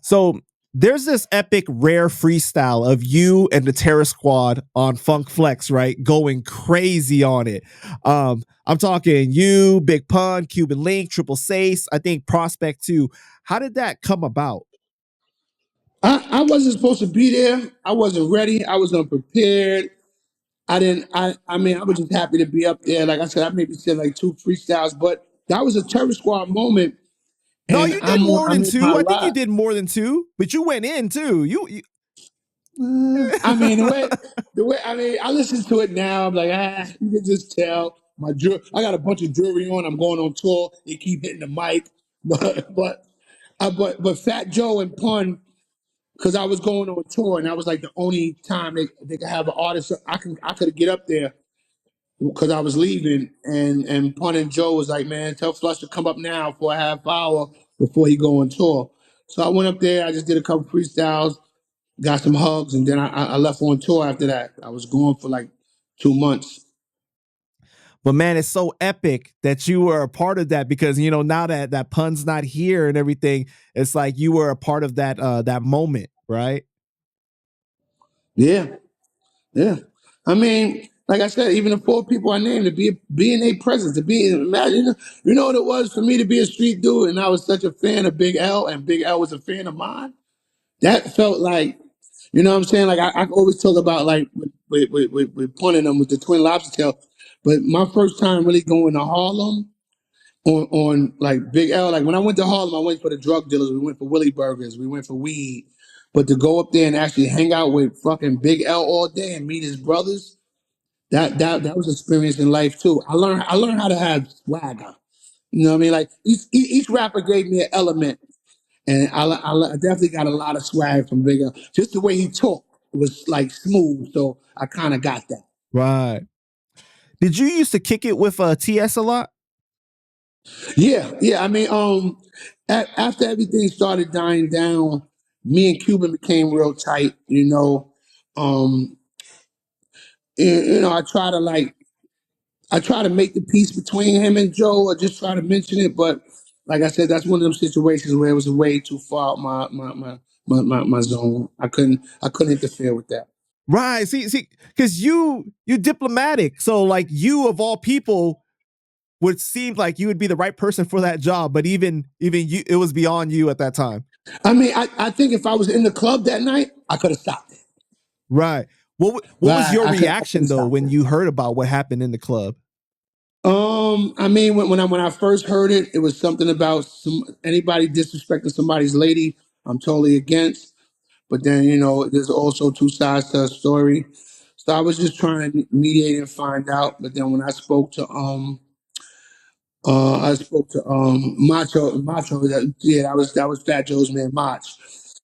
So there's this epic rare freestyle of you and the Terror Squad on Funk Flex, right? Going crazy on it. I'm talking you, Big Pun, Cuban Link, Triple Sace, I think Prospect too. How did that come about? I wasn't supposed to be there. I wasn't ready. I was unprepared. I didn't. I mean, I was just happy to be up there. Like I said, I maybe said like two freestyles, but that was a Terror Squad moment, No, and you did more I'm than in my two. I think you life. did more than two, but you went in too. You I mean, the way I mean, I listen to it now. I'm like, you can just tell I got a bunch of jewelry on. I'm going on tour. They keep hitting the mic, but Fat Joe and Pun, because I was going on tour and that was like the only time they could have an artist. I could get up there because I was leaving, and Pun and Joe was like, man, tell Flush to come up now for a half hour before he go on tour. So I went up there. I just did a couple freestyles, got some hugs, and then I left on tour after that. I was gone for like 2 months. But man, it's so epic that you were a part of that because now that Pun's not here and everything, it's like you were a part of that moment, right? Yeah, yeah. I mean, like I said, even the four people I named, be in their presence, to be imagine, you know what it was for me to be a street dude, and I was such a fan of Big L, and Big L was a fan of mine. That felt like, you know what I'm saying? Like I always talk about like with punting them with the twin lobster tail, but my first time really going to Harlem on like Big L, like when I went to Harlem, I went for the drug dealers, we went for Willie Burgers, we went for weed. But to go up there and actually hang out with fucking Big L all day and meet his brothers, that was an experience in life too. I learned how to have swagger. You know what I mean? Like each rapper gave me an element, and I definitely got a lot of swag from Big L. Just the way he talked was like smooth, so I kind of got that. Right. Did you used to kick it with TS a lot? Yeah, yeah. I mean, after everything started dying down, me and Cuban became real tight. Um, I try to make the peace between him and Joe, or just try to mention it. But like I said, that's one of them situations where it was way too far out my zone. I couldn't interfere with that. Right. See, because you diplomatic. So like you of all people would seem like you would be the right person for that job, but even you, it was beyond you at that time. I mean, I think if I was in the club that night, I could have stopped it. Right. What was Right, your I could reaction have though stopped when it. you heard about what happened in the club? I mean, when I first heard it, it was something about anybody disrespecting somebody's lady. I'm totally against. But then there's also two sides to a story. So I was just trying to mediate and find out. But then when I spoke to Macho. That was Fat Joe's man, Mach.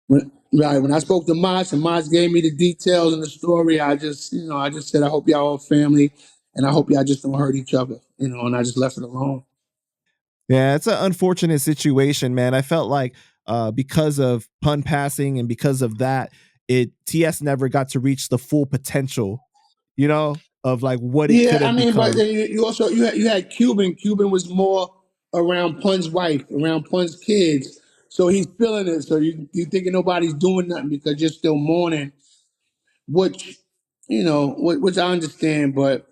When I spoke to Mach and Mach gave me the details and the story, I just said I hope y'all all family, and I hope y'all just don't hurt each other, and I just left it alone. Yeah, it's an unfortunate situation, man. I felt like because of Pun passing and because of that, it TS never got to reach the full potential, of like what it Yeah, could I have mean, but become. then you also you had Cuban. Cuban was more around Pun's wife, around Pun's kids, so he's feeling it. So you thinking nobody's doing nothing because you're still mourning, which which I understand. But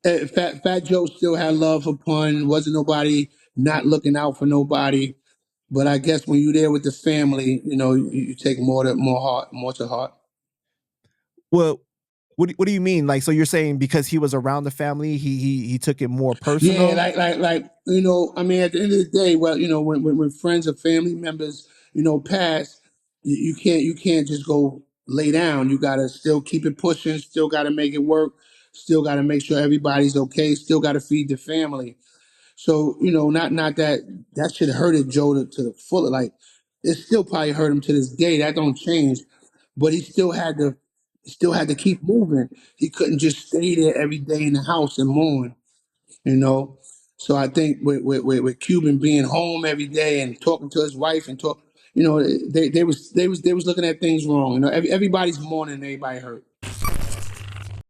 Fat Joe still had love for Pun. Wasn't nobody not looking out for nobody. But I guess when you're there with the family, you take more to heart. Well, what do you mean? Like, so you're saying because he was around the family, he took it more Yeah, personal? I mean, at the end of the day, well, when friends or family members, pass, you can't just go lay down. You gotta still keep it pushing, still gotta make it work, still gotta make sure everybody's okay, still gotta feed the family. So, not that should hurted Joe to the full. Like, it still probably hurt him to this day. That don't change. But he still had to keep moving. He couldn't just stay there every day in the house and mourn you know. So I think with Cuban being home every day and talking to his wife and talk, they was looking at things wrong. Everybody's mourning, everybody hurt.